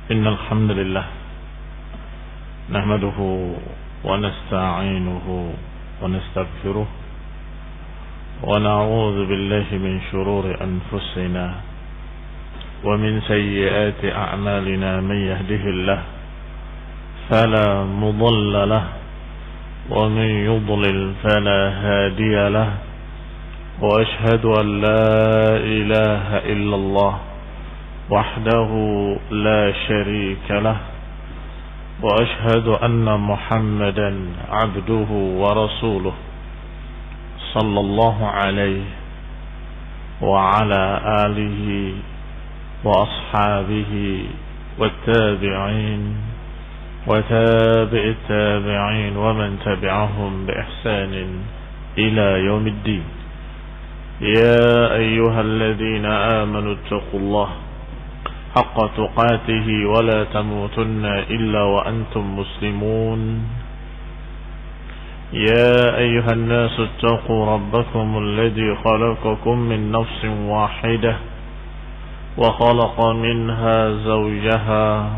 إن الحمد لله نحمده ونستعينه ونستغفره ونعوذ بالله من شرور أنفسنا ومن سيئات أعمالنا. من يهده الله فلا مضل له ومن يضلل فلا هادي له وأشهد أن لا إله إلا الله وحده لا شريك له وأشهد أن محمدا عبده ورسوله صلى الله عليه وعلى آله وأصحابه والتابعين وتابع التابعين ومن تبعهم بإحسان إلى يوم الدين. يا أيها الذين آمنوا اتقوا الله حق تقاته ولا تموتن إلا وأنتم مسلمون. يا أيها الناس اتقوا ربكم الذي خلقكم من نفس واحدة وخلق منها زوجها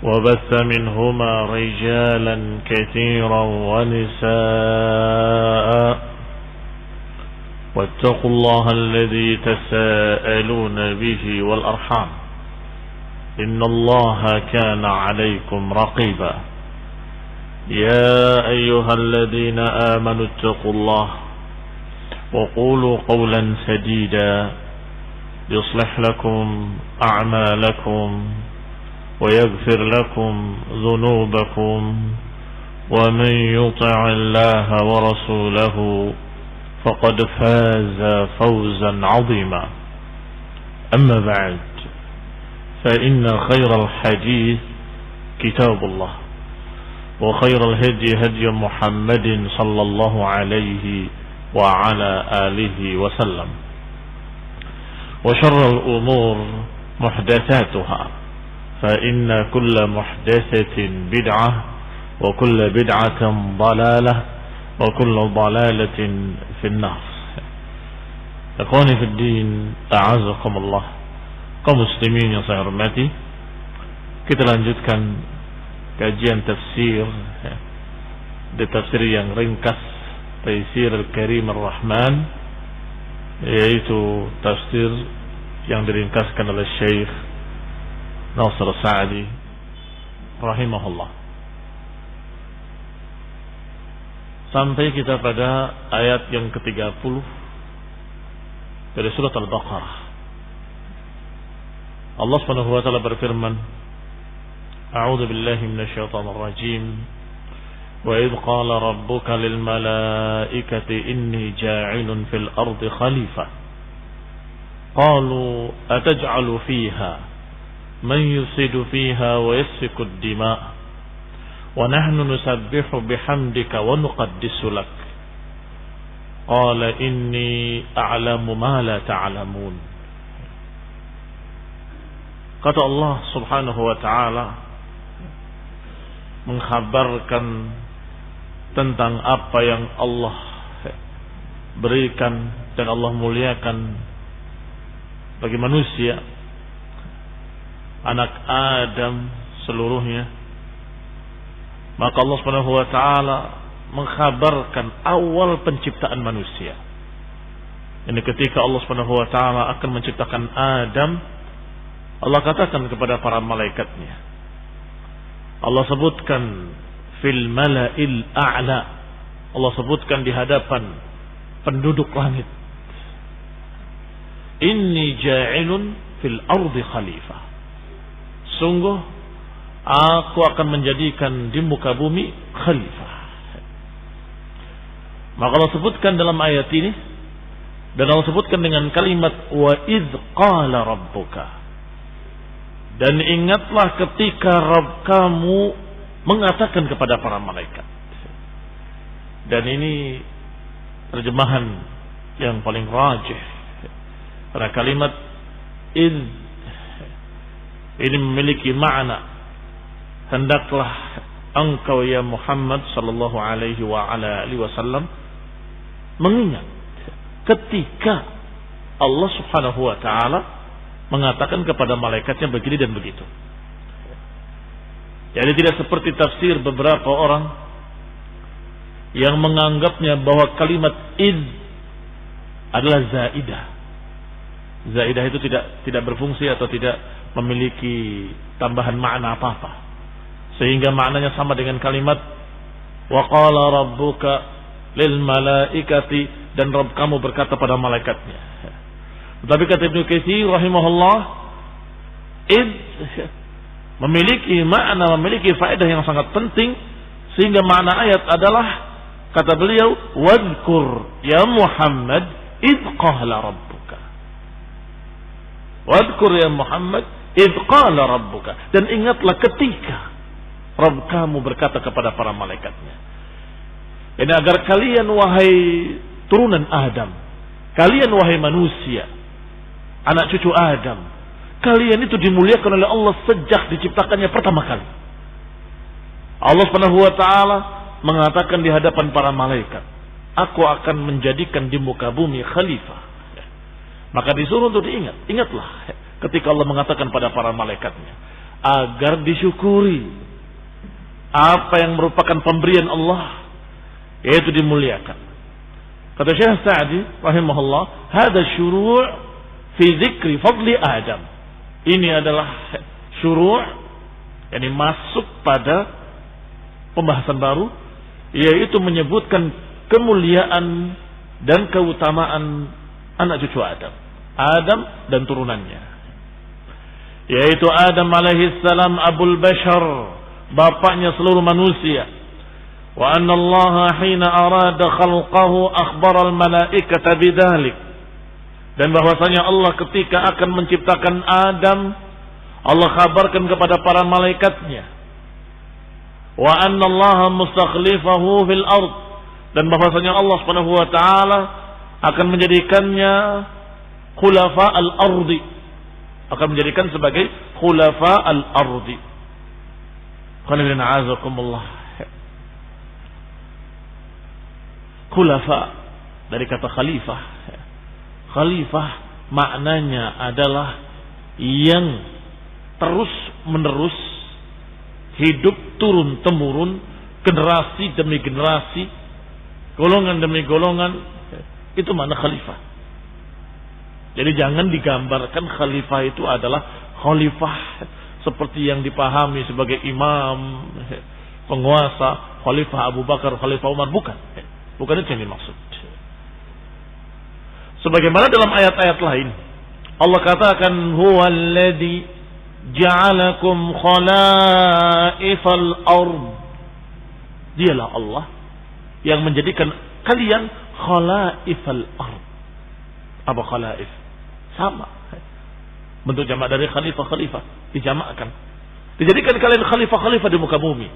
وبث منهما رجالا كثيرا ونساء واتقوا الله الذي تساءلون به والأرحام إن الله كان عليكم رقيبا. يا أيها الذين آمنوا اتقوا الله وقولوا قولا سديدا يصلح لكم أعمالكم ويغفر لكم ذنوبكم ومن يطع الله ورسوله فقد فاز فوزا عظيما. أما بعد فإن خير الحديث كتاب الله وخير الهدي هدي محمد صلى الله عليه وعلى آله وسلم وشر الأمور محدثاتها فإن كل محدثة بدعة وكل بدعة ضلالة وكل ضلالة في النار. Ikhwani fi din, a'azakumullah. Kaum muslimin yang saya hormati, kita lanjutkan kajian tafsir di tafsir yang ringkas Taisir Al-Karim Ar-Rahman, yaitu tafsir yang diringkaskan oleh Syekh Nasir Sa'di rahimahullah. Sampai kita pada ayat yang ke-30 dari surat Al-Baqarah. Allah Subhanahu wa taala berfirman, A'udzu billahi minasyaitonir rajim. Wa idh qala rabbuka lil malaikati inni ja'ilun fil ardi khalifah. Qalu ataj'alu fiha man yufsidu fiha wa yasfiku ad-dima' wa nahnu nusabbihu bihamdika wa nuqaddisu lak. Qala inni a'lamu ma la ta'lamun. Kata Allah Subhanahu wa ta'ala mengkhabarkan tentang apa yang Allah berikan dan Allah muliakan bagi manusia, anak Adam seluruhnya. Maka Allah Subhanahu wa taala mengkhabarkan awal penciptaan manusia. Ini ketika Allah Subhanahu wa taala akan menciptakan Adam, Allah katakan kepada para malaikatnya. Allah sebutkan fil mala'il a'la. Allah sebutkan di hadapan penduduk langit. Inni ja'ilun fil ardi khalifah. Sungguh aku akan menjadikan di muka bumi khalifah. Maka Allah sebutkan dalam ayat ini, dan Allah sebutkan dengan kalimat wa idz qala rabbuka. Dan ingatlah ketika Rabb kamu mengatakan kepada para malaikat. Dan ini terjemahan yang paling rajih. Karena kalimat idz ini memiliki makna hendaklah engkau ya Muhammad sallallahu alaihi wa ala alihi wasallam mengingat ketika Allah Subhanahu wa taala mengatakan kepada malaikatnya begini dan begitu. Jadi tidak seperti tafsir beberapa orang yang menganggapnya bahwa kalimat id adalah zaidah. Zaidah itu tidak berfungsi atau tidak memiliki tambahan makna apa-apa, sehingga maknanya sama dengan kalimat wa qala rabbuka lil malaikati, dan Rabb kamu berkata pada malaikatnya. Tetapi kata Ibnu Katsir rahimahullah, id memiliki makna, memiliki faedah yang sangat penting, sehingga makna ayat adalah, kata beliau, wadhkur ya Muhammad id qala rabbuka. Wadhkur ya Muhammad id qala rabbuka, dan ingatlah ketika Rabb kamu berkata kepada para malaikatnya. Ini agar kalian wahai turunan Adam, kalian wahai manusia, anak cucu Adam, kalian itu dimuliakan oleh Allah sejak diciptakannya pertama kali. Allah Subhanahu wa taala mengatakan di hadapan para malaikat, aku akan menjadikan di muka bumi khalifah. Maka disuruh untuk ingatlah ketika Allah mengatakan pada para malaikatnya, agar disyukuri apa yang merupakan pemberian Allah, yaitu dimuliakan. Kata Syekh Sa'di rahimahullah, hada syuru' fi dzikri fadli Adam. Ini adalah syuru', yakni masuk pada pembahasan baru, yaitu menyebutkan kemuliaan dan keutamaan anak cucu Adam, Adam dan turunannya, yaitu Adam alaihi salam abul bashar, bapaknya seluruh manusia. Wa anna Allah hina arada khalqahu akhbara al malaikata bidzalik, dan bahwasanya Allah ketika akan menciptakan Adam, Allah kabarkan kepada para malaikatnya, wa anna Allah mustakhlifahu fil ard, dan bahwasanya Allah Subhanahu wa taala akan menjadikannya khulafa al-ardi, akan menjadikan sebagai khulafa al-ardi. Qul a'azakumullah. Khulafa dari kata khalifah. Khalifah maknanya adalah yang terus menerus hidup turun temurun, generasi demi generasi, golongan demi golongan. Itu makna khalifah. Jadi jangan digambarkan khalifah itu adalah khalifah seperti yang dipahami sebagai imam, penguasa, khalifah Abu Bakar, khalifah Umar. Bukan itu yang dimaksud. Sebagaimana dalam ayat-ayat lain, Allah katakan, huwallazi ja'alakum khalaifal ard. Dialah Allah yang menjadikan kalian khalaifal ard. Apa khalaif? Sama. Bentuk jamak dari khalifah dijamakkan. Dijadikan kalian khalifah di muka bumi.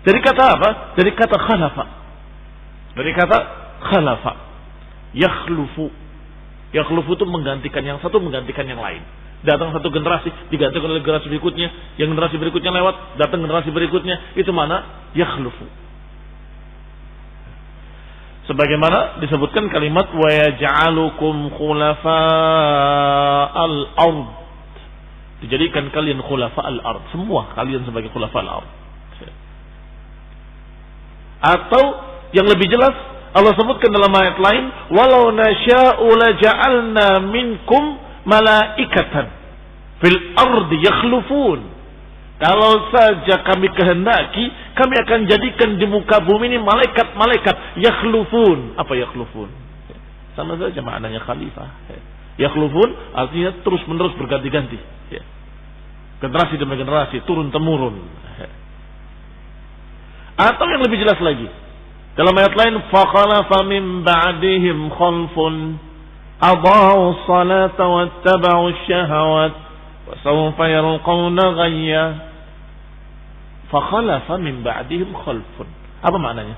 Dari kata apa? Dari kata khalafa. Dari kata khalafa. Yakhlufu. Yakhlufu itu menggantikan yang satu, menggantikan yang lain. Datang satu generasi, digantikan oleh generasi berikutnya, yang generasi berikutnya lewat, datang generasi berikutnya, itu mana? Yakhlufu. Sebagaimana disebutkan kalimat wa yaj'alukum khulafa'al ard. Dijadikan kalian khulafa'al ard, semua kalian sebagai khulafa'al ard. Atau yang lebih jelas Allah sebutkan dalam ayat lain, walau nasya'u laja'alna minkum malaikatan fil ardi yakhlufun. Kalau saja kami kehendaki, kami akan jadikan di muka bumi ini malaikat-malaikat yakhlufun. Apa yakhlufun? Sama saja maknanya khalifah. Yakhlufun artinya terus menerus berganti-ganti. Generasi demi generasi, turun temurun. Atau yang lebih jelas lagi, dalam ayat lain, fakhalafa min ba'dihim khalfun adha'u salata wattaba'u syahawat wa sawfa yalqawna ghayya. Fakhalafa min ba'dihim khalfun. Apa maknanya?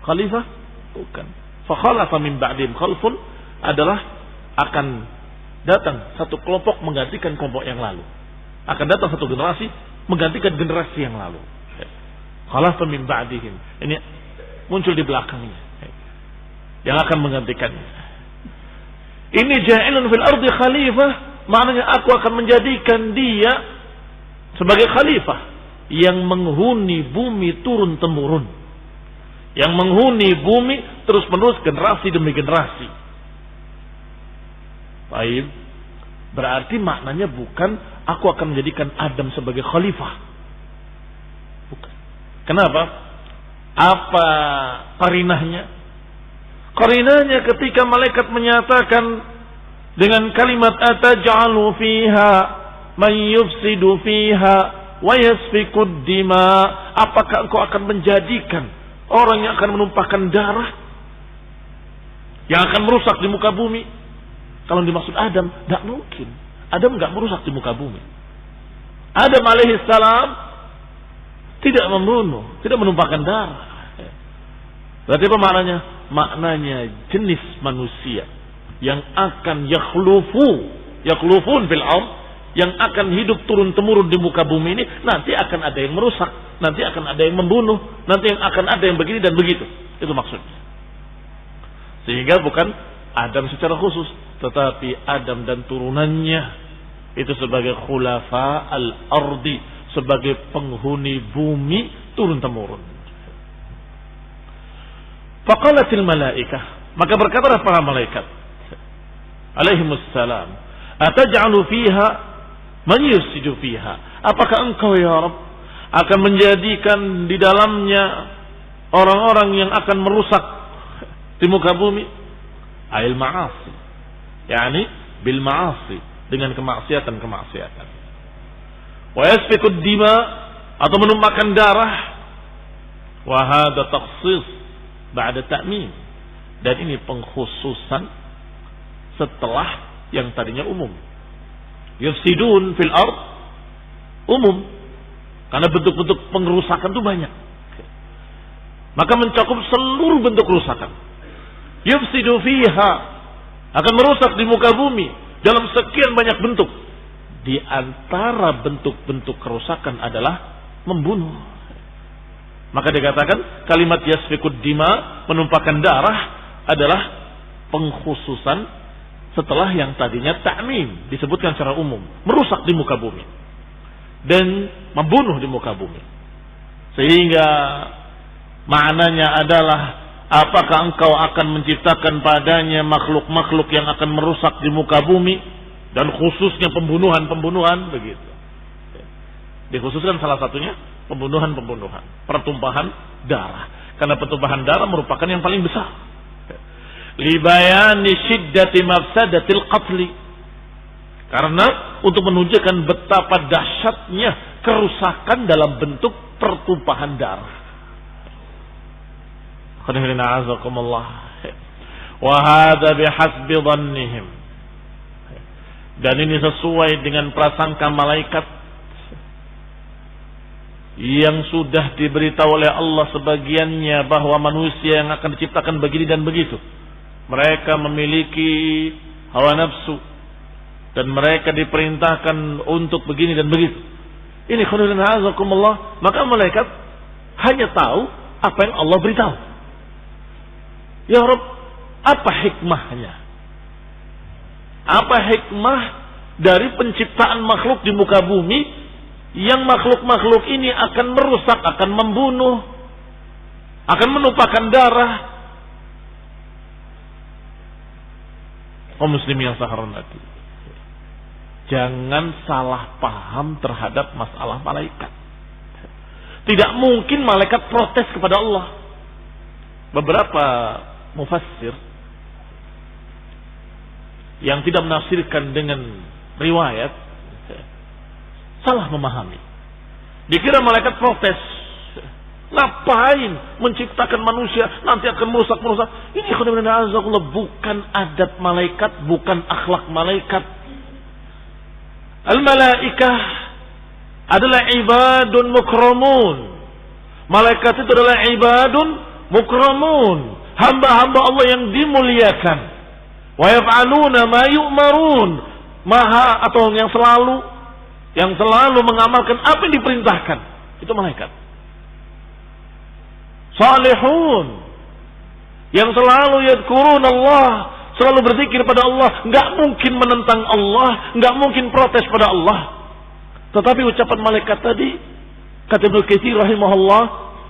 Khalifah? Bukan. Fakhalafa min ba'dihim khalfun adalah akan datang satu kelompok menggantikan kelompok yang lalu. Akan datang satu generasi menggantikan generasi yang lalu. Khalafa min ba'dihim. Ini muncul di belakangnya yang akan menggantikannya. Ini ja'ilun fil ardi khalifah maknanya aku akan menjadikan dia sebagai khalifah yang menghuni bumi turun-temurun, yang menghuni bumi terus-menerus, generasi demi generasi. Baik, berarti maknanya bukan aku akan menjadikan Adam sebagai khalifah. Bukan. Kenapa? Apa qarinahnya? Qarinahnya ketika malaikat menyatakan dengan kalimat ataj'alu fiha man yufsidu fiha wa yasfikud dima, apakah engkau akan menjadikan orang yang akan menumpahkan darah, yang akan merusak di muka bumi? Kalau dimaksud Adam, tidak mungkin. Adam tidak merusak di muka bumi. Adam alaihissalam tidak membunuh, tidak menumpahkan darah. Berarti apa maknanya? Maknanya jenis manusia yang akan yakhlufun fil ardh, yang akan hidup turun-temurun di muka bumi ini, nanti akan ada yang merusak, nanti akan ada yang membunuh, nanti akan ada yang begini dan begitu. Itu maksudnya. Sehingga bukan Adam secara khusus, tetapi Adam dan turunannya itu sebagai khulafa al-ardi, sebagai penghuni bumi turun-temurun. Faqalatil malaikah, maka berkatalah para malaikat alaihimussalam, ataj'alu fiha man yufsidu fiha, apakah engkau ya Rabb akan menjadikan di dalamnya orang-orang yang akan merusak di muka bumi? Ail ma'asi, yakni bil ma'asi, dengan kemaksiatan. Wa yasfikud dima, atau menumpahkan darah. Wa hadha takhsis ba'da ta'mim, dan ini pengkhususan setelah yang tadinya umum. Yufsidun fil ard umum, karena bentuk-bentuk pengerusakan itu banyak, maka mencakup seluruh bentuk kerusakan. Yufsidu fiha, akan merusak di muka bumi dalam sekian banyak bentuk. Di antara bentuk-bentuk kerusakan adalah membunuh. Maka dikatakan kalimat yasfikud dima, menumpahkan darah, adalah pengkhususan setelah yang tadinya ta'mim, disebutkan secara umum, merusak di muka bumi dan membunuh di muka bumi. Sehingga maknanya adalah, apakah engkau akan menciptakan padanya makhluk-makhluk yang akan merusak di muka bumi, dan khususnya pembunuhan begitu. Dikhususkan salah satunya pembunuhan, pertumpahan darah, karena pertumpahan darah merupakan yang paling besar. Libayani syiddati mafsadatil qatli, karena untuk menunjukkan betapa dahsyatnya kerusakan dalam bentuk pertumpahan darah. Wa hadza bihasbi dhannihim, dan ini sesuai dengan prasangka malaikat yang sudah diberitahu oleh Allah sebagiannya bahwa manusia yang akan diciptakan begini dan begitu. Mereka memiliki hawa nafsu dan mereka diperintahkan untuk begini dan begitu. Ini khairan hazakumullah, maka malaikat hanya tahu apa yang Allah beritahu. Ya Rabb, apa hikmahnya? Apa hikmah dari penciptaan makhluk di muka bumi, yang makhluk-makhluk ini akan merusak, akan membunuh, akan menumpahkan darah? Kaum muslimin yang saya hormati, jangan salah paham terhadap masalah malaikat. Tidak mungkin malaikat protes kepada Allah. Beberapa mufassir yang tidak menafsirkan dengan riwayat salah memahami. Dikira malaikat protes, ngapain menciptakan manusia nanti akan merusak. Ini bukan adab malaikat, bukan akhlak malaikat. Al-malaikah adalah ibadun mukramun. Malaikat itu adalah ibadun mukramun, hamba-hamba Allah yang dimuliakan. Wa yaf'aluna ma yu'marun, maha atau yang selalu mengamalkan apa yang diperintahkan. Itu malaikat. Salihun, yang selalu yadhkurun Allah, selalu berzikir pada Allah, nggak mungkin menentang Allah, nggak mungkin protes pada Allah. Tetapi ucapan malaikat tadi, kata Ibnu Katsir rahimahullah,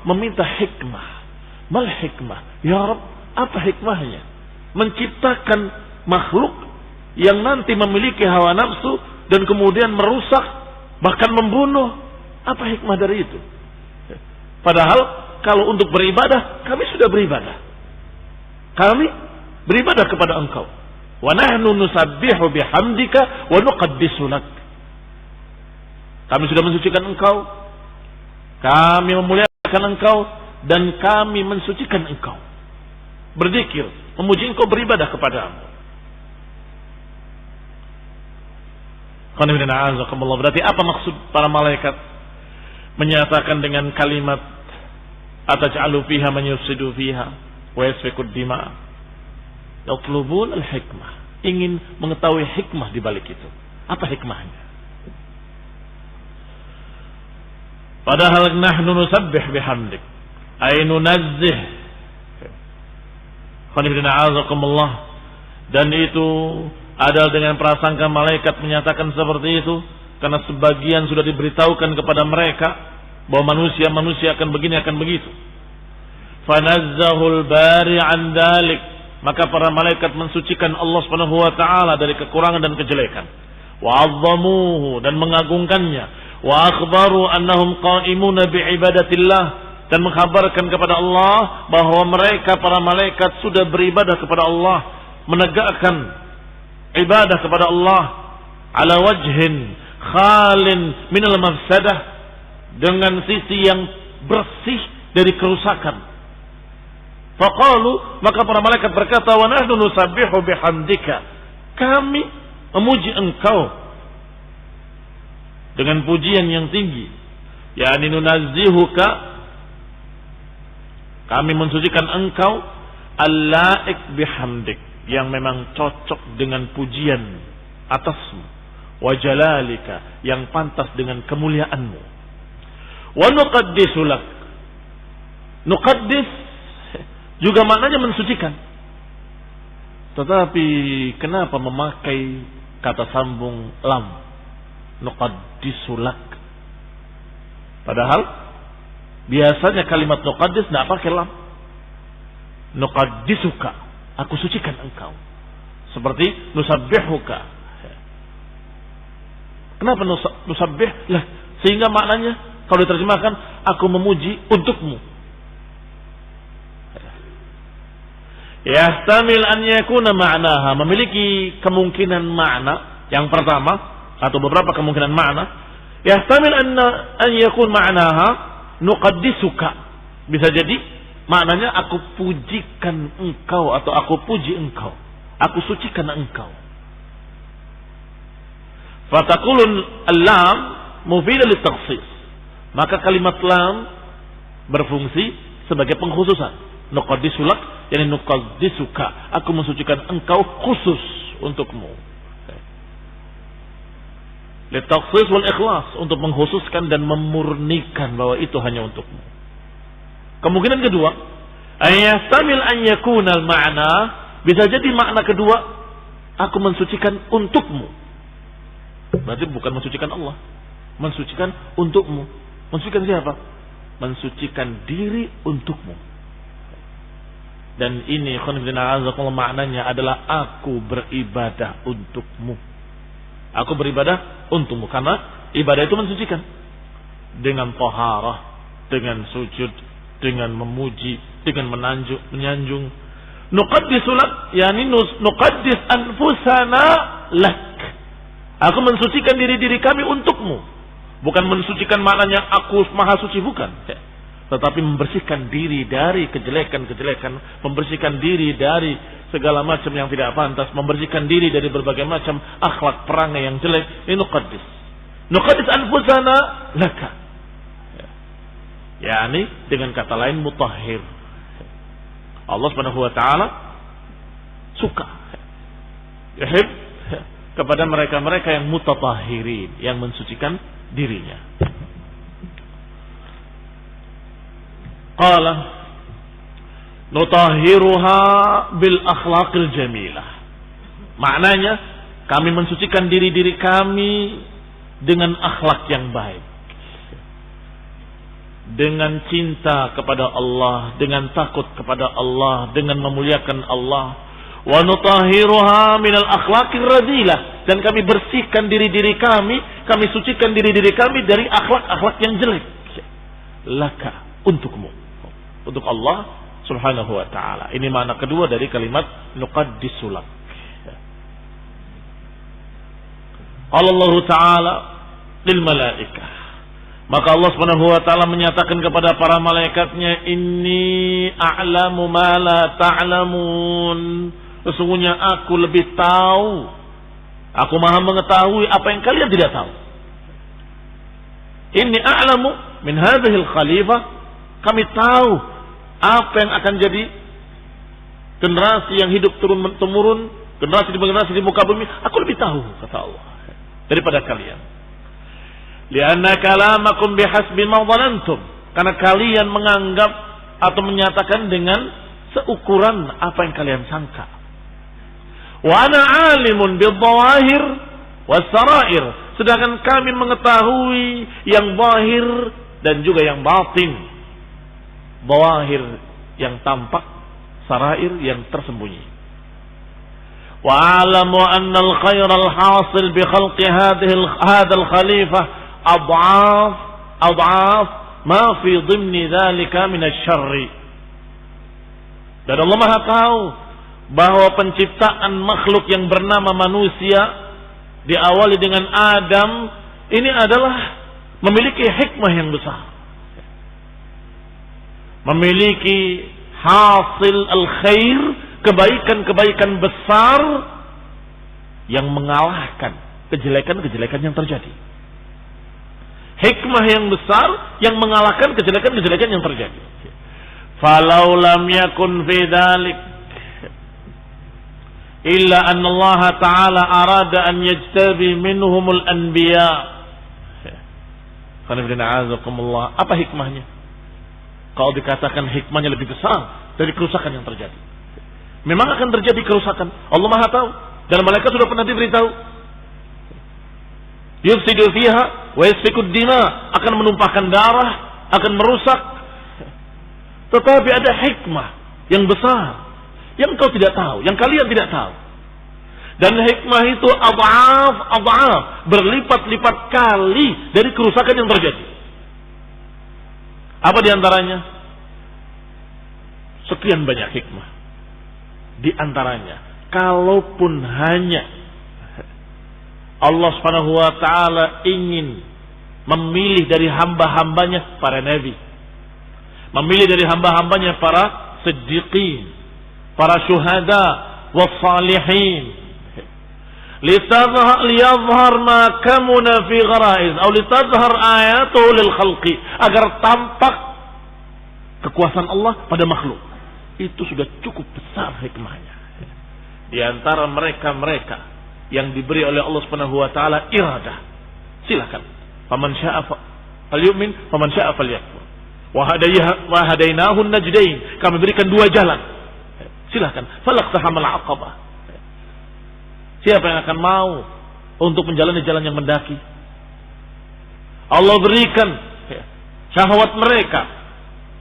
meminta hikmah. Mal hikmah? Ya Rabb, apa hikmahnya? Menciptakan makhluk yang nanti memiliki hawa nafsu dan kemudian merusak, bahkan membunuh. Apa hikmah dari itu? Padahal kalau untuk beribadah, kami sudah beribadah. Kami beribadah kepada Engkau. Wa nahnu nusabbihu bihamdika wa nuqaddisu lak. Kami sudah mensucikan Engkau. Kami memuliakan Engkau dan kami mensucikan Engkau. Berzikir, memuji Engkau, beribadah kepadamu. Berarti apa maksud para malaikat menyatakan dengan kalimat ataj'alu fiha man yufsidu fiha wa yasfikud dima'? Yatlubun al-hikmah, ingin mengetahui hikmah di balik itu. Apa hikmahnya? Padahal nahnu nusabbih bihamdik, ay nunazzih. Dan itu adalah dengan prasangka malaikat menyatakan seperti itu, karena sebagian sudah diberitahukan kepada mereka bahwa manusia akan begini, akan begitu. Fanazzahul bari an dalik, maka para malaikat mensucikan Allah Subhanahu wa taala dari kekurangan dan kejelekan. Wa 'azzamuhu, dan mengagungkannya. Wa akhbaru annahum qa'imuna bi ibadatillah, dan mengkhabarkan kepada Allah bahwa mereka para malaikat sudah beribadah kepada Allah, menegakkan ibadah kepada Allah ala wajhin khalin minal mafsadah, dengan sisi yang bersih dari kerusakan. Faqalu, maka para malaikat berkata, wa nahnu nusabbihu bihamdika, kami memuji Engkau dengan pujian yang tinggi, yakni nunazzihuka, kami mensucikan Engkau, al-laik bihamdik, yang memang cocok dengan pujian atasmu, wa jalalika, yang pantas dengan kemuliaanmu. Wa nuqaddisu lak, nuqaddis juga maknanya mensucikan. Tetapi kenapa memakai kata sambung lam? Nuqaddisu lak. Padahal biasanya kalimat nuqaddis tidak pakai lam. Nuqaddisuka, aku sucikan engkau. Seperti nusabbihuka. Kenapa nusabbih? Lah, sehingga maknanya kalau diterjemahkan, aku memuji untukmu. Yahtamil an yakuna ma'naha, memiliki kemungkinan makna yang pertama atau beberapa kemungkinan makna. Yahtamil an yakun ma'naha nuqaddisuka, bisa jadi maknanya aku pujikan engkau atau aku puji engkau, aku sucikan engkau. Fataqulun al-lam mufidah lit-takhsis, maka kalimat lam berfungsi sebagai pengkhususan. Nuqaddisulak, yani nuqaddisuka, aku mensucikan engkau khusus untukmu. Lit-takhsis wal ikhlas, untuk mengkhususkan dan memurnikan bahwa itu hanya untukmu. Kemungkinan kedua, ayastamil an yakuna al-ma'na, bisa jadi makna kedua, aku mensucikan untukmu. Berarti bukan mensucikan Allah, mensucikan untukmu. Mensucikan siapa? Mensucikan diri untukmu. Dan ini maknanya adalah aku beribadah untukmu. Aku beribadah untukmu, karena ibadah itu mensucikan. Dengan taharah, dengan sujud, dengan memuji, dengan menyanjung. Nuqaddisulak, yani nuqaddis anfusana lak. Aku mensucikan diri-diri kami untukmu. Bukan mensucikan maknanya aku maha suci, bukan. Tetapi membersihkan diri dari kejelekan-kejelekan, membersihkan diri dari segala macam yang tidak pantas, membersihkan diri dari berbagai macam akhlak perangai yang jelek. Ini nuqaddis. Nuqaddis anfusana laka. Yani dengan kata lain mutahhir. Allah Subhanahu wa taala suka, yuhib, kepada mereka-mereka yang mutatahhirin, yang mensucikan dirinya. Qala nutahhiruha bil akhlaqil jamilah. Maknanya kami mensucikan diri-diri kami dengan akhlak yang baik, dengan cinta kepada Allah, dengan takut kepada Allah, dengan memuliakan Allah. Wa nutahhiruha minal akhlaqir radilah, dan kami bersihkan diri-diri kami sucikan diri-diri kami dari akhlak-akhlak yang jelek. Laka, untukmu, untuk Allah Subhanahu wa ta'ala. Ini makna kedua dari kalimat nuqaddisulak. Allah Ta'ala lil malaikah, maka Allah Subhanahu wa ta'ala menyatakan kepada para malaikatnya, inni a'lamu ma la ta'lamun, sesungguhnya aku lebih tahu, aku maha mengetahui apa yang kalian tidak tahu. Inni a'lamu min hadhil khalifah, kami tahu apa yang akan jadi generasi yang hidup turun-temurun, generasi di muka bumi, aku lebih tahu, kata Allah, daripada kalian. Lianna kalamakum bihasbi ma dhanantum, karena kalian menganggap atau menyatakan dengan seukuran apa yang kalian sangka. Wa ana alimun bidh-dhawahir was-sarair, sedangkan kami mengetahui yang zahir dan juga yang batin. Dhawahir yang tampak, sarair yang tersembunyi. وَأَعْلَمُ أَنَّ الْخَيْرَ الْحَاصِلِ بِخَلْقِ هَذَا الْخَلِيفَةِ أَضْعَافَ مَا فِي ضِمْنِ ذَلِكَ مِنَ الشَّرِّ. Dan Allah Maha tahu bahwa penciptaan makhluk yang bernama manusia diawali dengan Adam ini adalah memiliki hikmah yang besar, memiliki hasil al-khair, kebaikan-kebaikan besar yang mengalahkan kejelekan-kejelekan yang terjadi. Hikmah yang besar yang mengalahkan kejelekan-kejelekan yang terjadi. Falau lam yakun fi dzalik illa anna Allah Ta'ala arada an yajtabi minhumul anbiya. Apa hikmahnya? Kalau dikatakan hikmahnya lebih besar dari kerusakan yang terjadi. Memang akan terjadi kerusakan. Allah Maha tahu. Dan malaikat sudah pernah diberitahu. Yufsidu fiha wa yasfikud dima, akan menumpahkan darah, akan merusak. Tetapi ada hikmah yang besar yang kau tidak tahu, yang kalian tidak tahu. Dan hikmah itu ad'af, berlipat-lipat kali dari kerusakan yang terjadi. Apa diantaranya? Sekian banyak hikmah. Di antaranya, kalaupun hanya Allah Subhanahu wa ta'ala ingin memilih dari hamba-hambanya para nabi, memilih dari hamba-hambanya para siddiqin, para syuhada wassalihin, liyadhhar ma kamuna fi gharaiz atau litadhhar ayatuhu lil khalqi, agar tampak kekuasaan Allah pada makhluk. Itu sudah cukup besar hikmahnya. Di antara mereka yang diberi oleh Allah Subhanahu wa taala iradah. Silakan. Faman syaa'a falyu'min, faman syaa'a falyakfur. Wa hadainahu najdain. Kami berikan dua jalan. Silakan. Falaqtahamal 'aqabah. Siapa yang akan mau untuk menjalani jalan yang mendaki? Allah berikan syahwat mereka.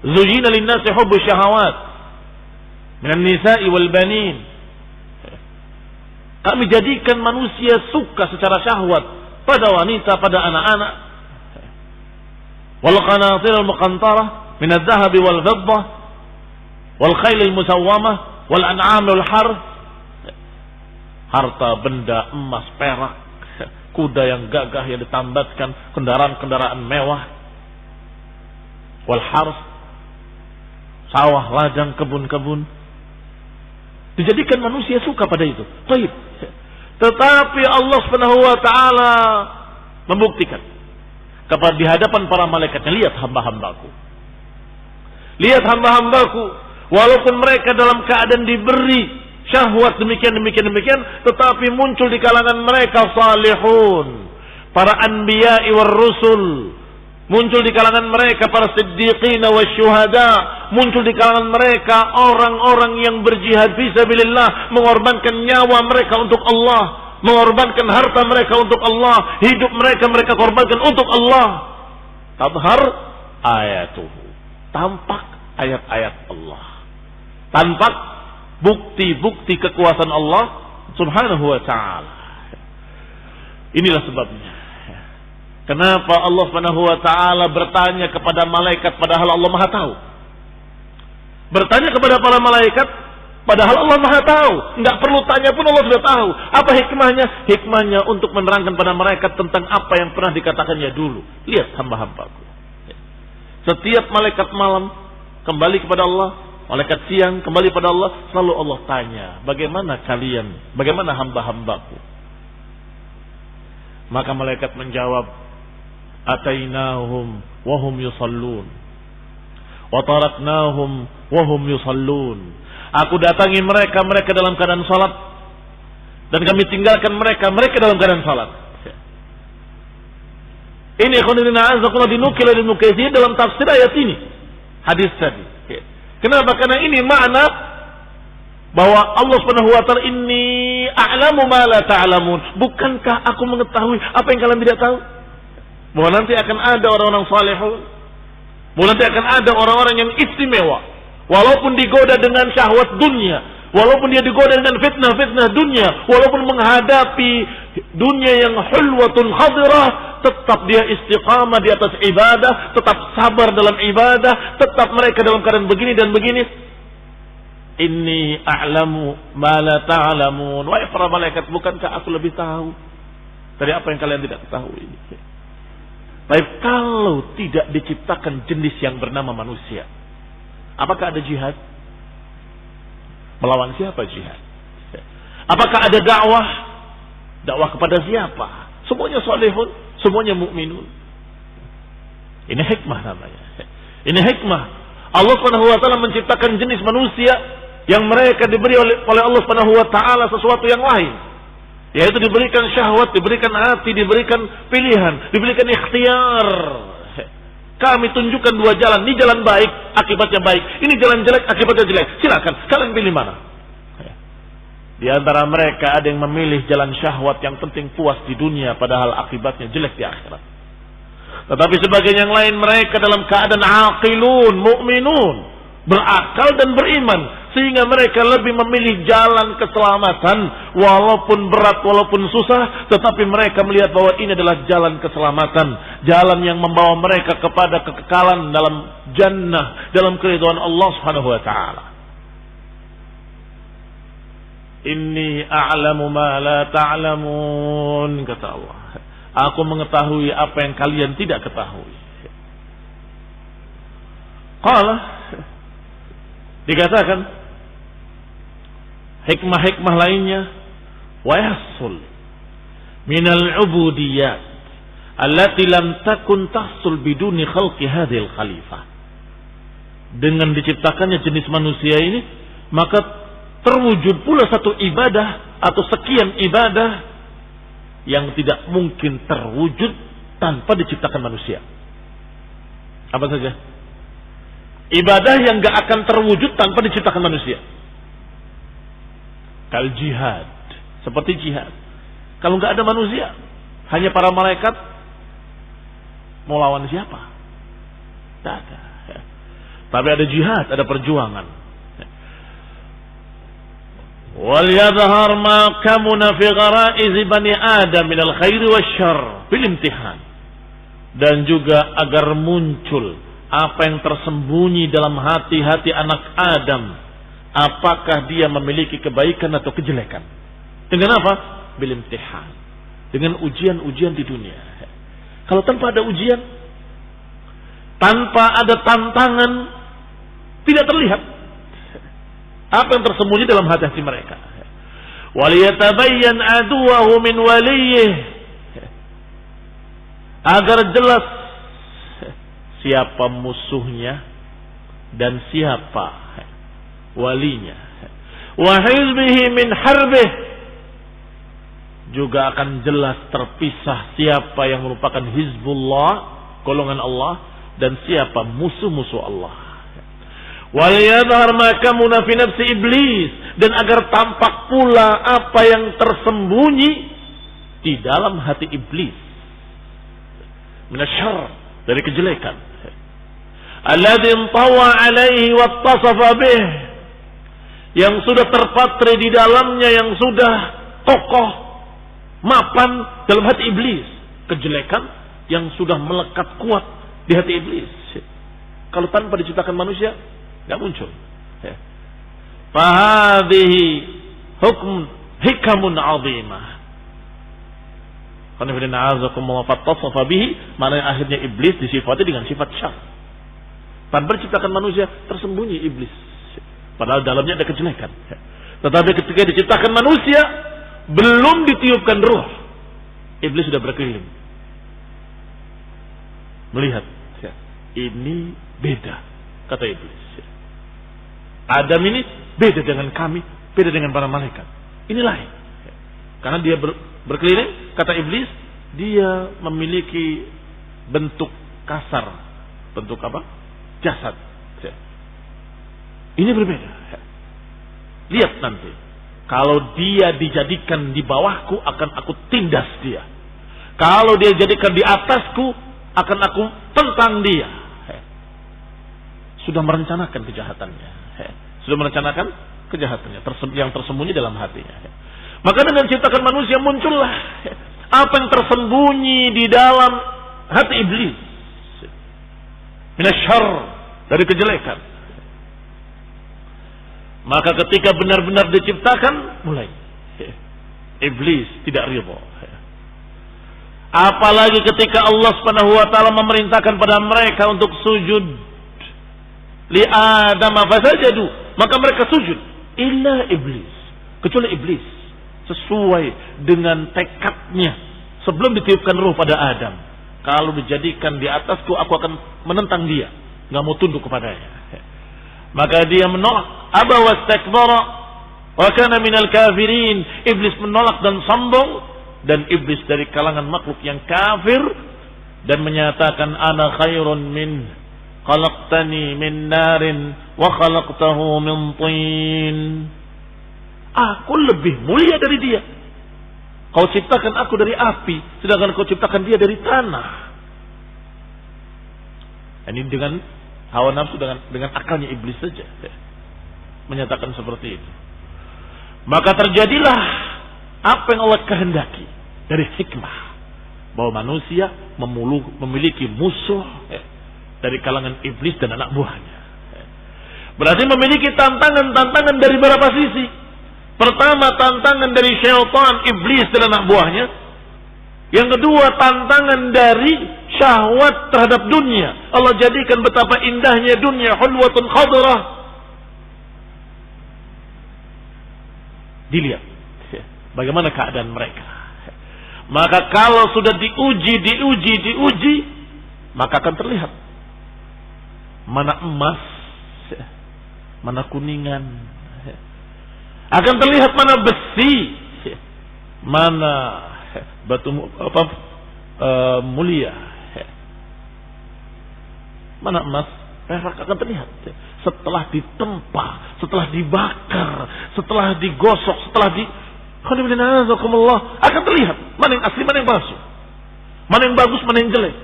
Zuyyina lin-nasi hubbu syahawat minan nisa'i wal banin. Kami jadikan manusia suka secara syahwat pada wanita, pada anak-anak. Wal qanatir al muqantarah min adh-dhahab wal fiddah wal khayl al musawwamah wal an'am wal harth. Harta benda emas, perak, kuda yang gagah yang ditambatkan, kendaraan-kendaraan mewah. Wal harth, sawah, ladang, kebun-kebun. Dijadikan manusia suka pada itu. Baik. Tetapi Allah Subhanahu wa taala membuktikan kepada di hadapan para malaikatnya, lihat hamba-hambaku. Lihat hamba-hambaku, walaupun mereka dalam keadaan diberi syahwat demikian, tetapi muncul di kalangan mereka salihun, para anbiya'i war rusul, muncul di kalangan mereka para siddiqin wa syuhada, muncul di kalangan mereka orang-orang yang berjihad fisabilillah, mengorbankan nyawa mereka untuk Allah, mengorbankan harta mereka untuk Allah, hidup mereka korbankan untuk Allah. Tadhar ayatuhu, tampak ayat-ayat Allah, tampak bukti-bukti kekuasaan Allah subhanahu wa ta'ala. Inilah sebabnya kenapa Allah subhanahu wa ta'ala bertanya kepada malaikat padahal Allah maha tahu. Bertanya kepada para malaikat padahal Allah maha tahu. Enggak perlu tanya pun Allah sudah tahu. Apa hikmahnya? Hikmahnya untuk menerangkan pada malaikat tentang apa yang pernah dikatakannya dulu. Lihat hamba-hambaku. Setiap malaikat malam kembali kepada Allah, malaikat siang kembali pada Allah, selalu Allah tanya, bagaimana kalian, bagaimana hamba-hambaku? Maka malaikat menjawab, atainahum wahum yusallun wa taraknahum wahum yusallun. Aku datangi mereka dalam keadaan salat, dan kami tinggalkan mereka dalam keadaan salat. Ini khonirina azakullah dinukil dan Mukatsir dalam tafsir ayat ini, hadis tadi. Kenapa? Karena ini makna bahwa Allah Subhanahu wa taala, inni a'lamu ma la ta'lamun. Bukankah aku mengetahui apa yang kalian tidak tahu? Bahwa nanti akan ada orang-orang salihun, bahwa nanti akan ada orang-orang yang istimewa, walaupun digoda dengan syahwat dunia, walaupun dia digoda dengan fitnah-fitnah dunia, walaupun menghadapi dunia yang hulwatun khadirah, tetap dia istiqamah di atas ibadah, tetap sabar dalam ibadah, tetap mereka dalam keadaan begini dan begini. Inni a'lamu ma la ta'lamun. Wahai para malaikat, bukankah aku lebih tahu dari apa yang kalian tidak ketahui? Baik, kalau tidak diciptakan jenis yang bernama manusia, apakah ada jihad? Melawan siapa jihad? Apakah ada dakwah? Dakwah kepada siapa? Semuanya salihun, semuanya mukminun. Ini hikmah namanya. Ini hikmah. Allah Subhanahu wa taala menciptakan jenis manusia yang mereka diberi oleh Allah Subhanahu wa taala sesuatu yang lain. Yaitu diberikan syahwat, diberikan hati, diberikan pilihan, diberikan ikhtiar. Kami tunjukkan dua jalan. Ini jalan baik, akibatnya baik. Ini jalan jelek, akibatnya jelek. Silakan, kalian pilih mana? Di antara mereka ada yang memilih jalan syahwat, yang penting puas di dunia, padahal akibatnya jelek di akhirat. Tetapi sebagian yang lain mereka dalam keadaan aqilun, mu'minun, berakal dan beriman, sehingga mereka lebih memilih jalan keselamatan, walaupun berat, walaupun susah, tetapi mereka melihat bahwa ini adalah jalan keselamatan, jalan yang membawa mereka kepada kekekalan dalam jannah, dalam keridhaan Allah Subhanahu wa taala. Inni a'lamu ma la ta'lamun, kata Allah. Aku mengetahui apa yang kalian tidak ketahui. Qala, dikatakan hikmah-hikmah lainnya, wa yahsul minal ubudiyat allati lam takun tahsul biduni khalqi hadhil khalifah. Dengan diciptakannya jenis manusia ini, maka terwujud pula satu ibadah atau sekian ibadah yang tidak mungkin terwujud tanpa diciptakan manusia. Apa saja? Ibadah yang gak akan terwujud tanpa diciptakan manusia. Kal jihad, seperti jihad. Kalau gak ada manusia, hanya para malaikat, mau lawan siapa? Tak ada. Tapi ada jihad, ada perjuangan. Wal yadhhar ma kamuna fi ghara'iz bani Adam min al-khair wasyarr bil imtihan. Dan juga agar muncul apa yang tersembunyi dalam hati-hati anak Adam, apakah dia memiliki kebaikan atau kejelekan. Dengan apa? Bil imtihan. Dengan ujian-ujian di dunia. Kalau tanpa ada ujian, tanpa ada tantangan, tidak terlihat apa yang tersembunyi dalam hati mereka. Waliyatabayyan aduwahu min waliyih, agar jelas siapa musuhnya dan siapa walinya. Wa hizbihi min harbih, juga akan jelas terpisah siapa yang merupakan Hizbullah, golongan Allah dan siapa musuh-musuh Allah. Wal yadhhar ma kamuna fi nafsi iblis, dan agar tampak pula apa yang tersembunyi di dalam hati iblis. Minasyarr, dari kejelekan. Alladzi tawa alaihi wattasafa bih, yang sudah terpatri di dalamnya, yang sudah kokoh mapan dalam hati iblis, kejelekan yang sudah melekat kuat di hati iblis. Kalau tanpa diciptakan manusia nggak muncul. Fahadhihi hukm hikamun azimah. Karena fattasafa bihi, maknanya akhirnya iblis disifati dengan sifat syarr. Tanpa diciptakan manusia tersembunyi iblis, padahal dalamnya ada kejelekan. Tetapi ketika diciptakan manusia, belum ditiupkan ruh, iblis sudah berkeliling melihat. Ini beda, kata iblis. Adam ini beda dengan kami, beda dengan para malaikat. Ini lain. Karena dia berkeliling, kata iblis, dia memiliki bentuk kasar. Bentuk apa? Jasad. Ini berbeda. Lihat nanti, kalau dia dijadikan di bawahku, akan aku tindas dia. Kalau dia dijadikan di atasku, akan aku tentang dia. Sudah merencanakan kejahatannya. Sudah merencanakan kejahatannya yang tersembunyi dalam hatinya. Maka dengan ciptakan manusia muncullah apa yang tersembunyi di dalam hati iblis. Minasyarr, dari kejelekan. Maka ketika benar-benar diciptakan, mulai iblis tidak ridha. Apalagi ketika Allah Subhanahu wa taala memerintahkan pada mereka untuk sujud li Adam fasajadu, maka mereka sujud illa iblis, kecuali iblis, sesuai dengan tekadnya sebelum ditiupkan ruh pada Adam. Kalau dijadikan di atasku, aku akan menentang dia, nggak mau tunduk kepadanya. Maka dia menolak, aba wastakbara wa kana minal kafirin. Iblis menolak dan sombong, dan iblis dari kalangan makhluk yang kafir, dan menyatakan ana khairun min khalaqtani min narin wa khalaqtahu min tin. Aku lebih mulia dari dia. Kau ciptakan aku dari api, sedangkan kau ciptakan dia dari tanah. Ini dengan hawa nafsu, dengan akalnya iblis saja menyatakan seperti itu. Maka terjadilah apa yang Allah kehendaki dari hikmah, bahwa manusia memiliki musuh dari kalangan iblis dan anak buahnya. Berarti memiliki tantangan dari beberapa sisi. Pertama, tantangan dari syaitan, iblis dan anak buahnya. Yang kedua, tantangan dari syahwat terhadap dunia. Allah jadikan betapa indahnya dunia, hulwatun khadrah. Dilihat bagaimana keadaan mereka. Maka kalau sudah diuji, maka akan terlihat mana emas, mana kuningan, akan terlihat mana besi, mana batu mulia, mana emas, perak, akan terlihat setelah ditempa, setelah dibakar, setelah digosok, setelah akan terlihat mana yang asli, mana yang palsu, mana yang bagus, mana yang jelek,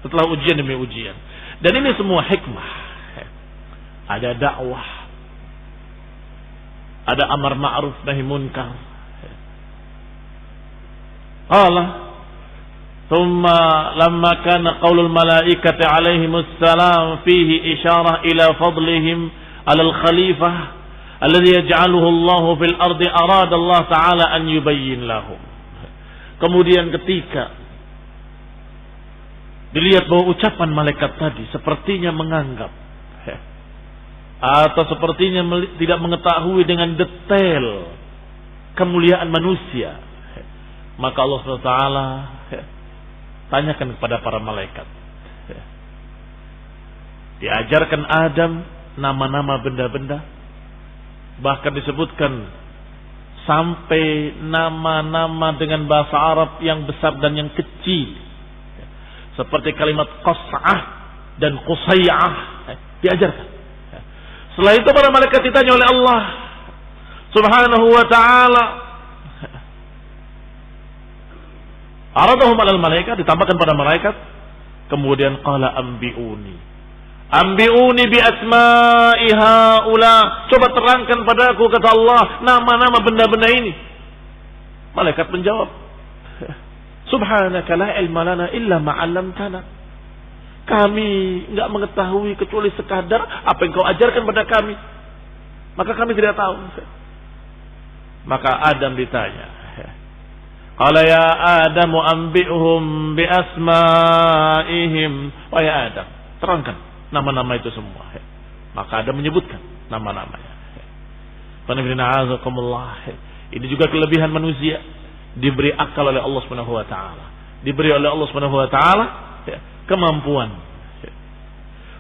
setelah ujian demi ujian. Dan ini semua hikmah. Ada dakwah, ada amar ma'ruf nahi munkar. Allah thumma lamma kana qaulul malaikati alaihimus salam fihi isyarah ila fadlihim ala al-khalifah alladhi yaj'aluhu Allah fil ardi, arada Allah taala an yubayyin lahum. Kemudian ketika dilihat bahwa ucapan malaikat tadi sepertinya menganggap atau sepertinya tidak mengetahui dengan detail kemuliaan manusia, maka Allah SWT tanyakan kepada para malaikat. Diajarkan Adam nama-nama benda-benda, bahkan disebutkan sampai nama-nama dengan bahasa Arab yang besar dan yang kecil, seperti kalimat qas'ah dan qusay'ah, diajarkan. Setelah itu para malaikat ditanya oleh Allah Subhanahu wa ta'ala, aradahum alal malaikat, ditambahkan pada malaikat, kemudian qala ambi'uni bi asma'i haula, coba terangkan padaku, kata Allah, nama-nama benda-benda ini. Malaikat menjawab, subhanaka la ilma lana illa ma 'allamtana. Kami enggak mengetahui kecuali sekadar apa yang kau ajarkan pada kami. Maka kami tidak tahu. Maka Adam ditanya, qala ya Adam anbi'hum bi asma'ihim. Wahai Adam, terangkan nama-nama itu semua. Maka Adam menyebutkan nama-namanya. Ini juga kelebihan manusia, diberi akal oleh Allah Subhanahu wa taala. Diberi oleh Allah Subhanahu wa taala kemampuan.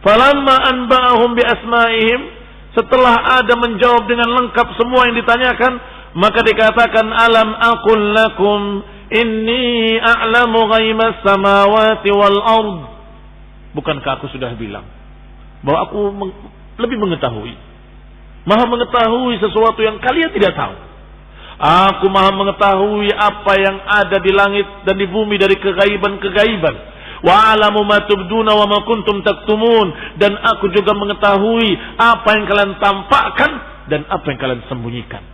Falamma anba'ahum bi asma'ihim, setelah Adam menjawab dengan lengkap semua yang ditanyakan, maka dikatakan, alam aqul lakum inni a'lamu ghaibas samawati wal ard. Bukankah aku sudah bilang bahwa aku lebih mengetahui, maha mengetahui sesuatu yang kalian tidak tahu. Aku maha mengetahui apa yang ada di langit dan di bumi dari kegaiban-kegaiban. Wa a'lamu ma tubduna wa ma kuntum taktumun, dan aku juga mengetahui apa yang kalian tampakkan dan apa yang kalian sembunyikan.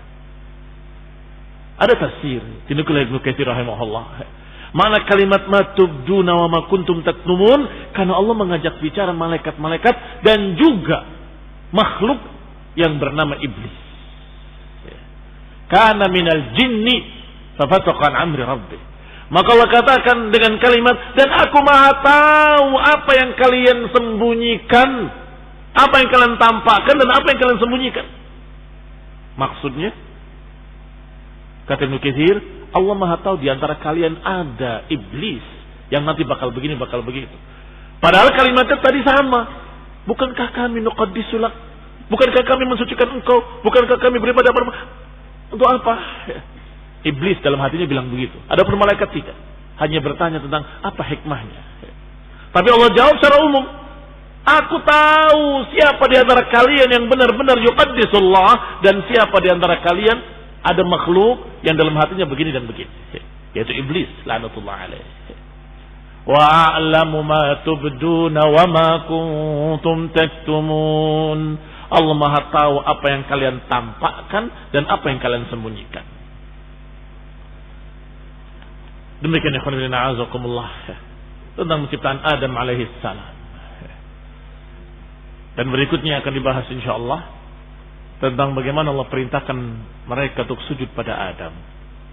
Ada tafsir dinukil Ibnu Katsir rahimahullah. Mana kalimat ma tubduna wa ma kuntum taktumun, karena Allah mengajak bicara malaikat-malaikat dan juga makhluk yang bernama iblis. Kana minal jinni fafasaqa an amri rabbih. Maka Allah katakan dengan kalimat, dan aku maha tahu apa yang kalian sembunyikan, apa yang kalian tampakkan dan apa yang kalian sembunyikan. Maksudnya, kata Ibnu Katsir, Allah maha tahu di antara kalian ada iblis yang nanti bakal begini, bakal begitu. Padahal kalimatnya tadi sama. Bukankah kami nuqaddisulak? Bukankah kami mensucikan engkau? Bukankah kami beribadah untuk apa? Iblis dalam hatinya bilang begitu. Adapun malaikat tidak, hanya bertanya tentang apa hikmahnya. Tapi Allah jawab secara umum, aku tahu siapa di antara kalian yang benar-benar yuqaddisullah, dan siapa di antara kalian ada makhluk yang dalam hatinya begini dan begini, yaitu iblis laknatullah alaihi. Wa a'lamu ma tubduna wa ma kuntum taktumun. Allah maha tahu apa yang kalian tampakkan dan apa yang kalian sembunyikan. Demikian ikhwan fillah azakumullah tentang penciptaan Adam alaihi salam. Dan berikutnya akan dibahas insyaallah tentang bagaimana Allah perintahkan mereka untuk sujud pada Adam.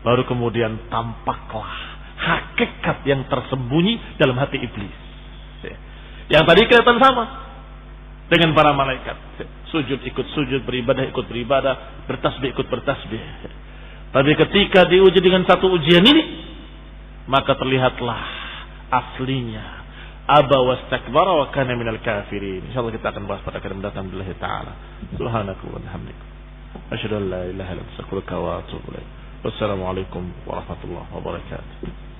Baru kemudian tampaklah hakikat yang tersembunyi dalam hati iblis. Yang tadi kelihatan sama dengan para malaikat. Sujud ikut sujud, beribadah ikut beribadah, bertasbih ikut bertasbih. Tapi ketika diuji dengan satu ujian ini, maka terlihatlah aslinya. Aba wastakbara wa kana minal kafirin. Insyaallah kita akan bahas pada kali mendatang billahi taala. Subhanaku wa bihamdika, asyhadu an la ilaha illa anta astaghfiruka wa atubu ilaik. Wassalamualaikum warahmatullahi wabarakatuh.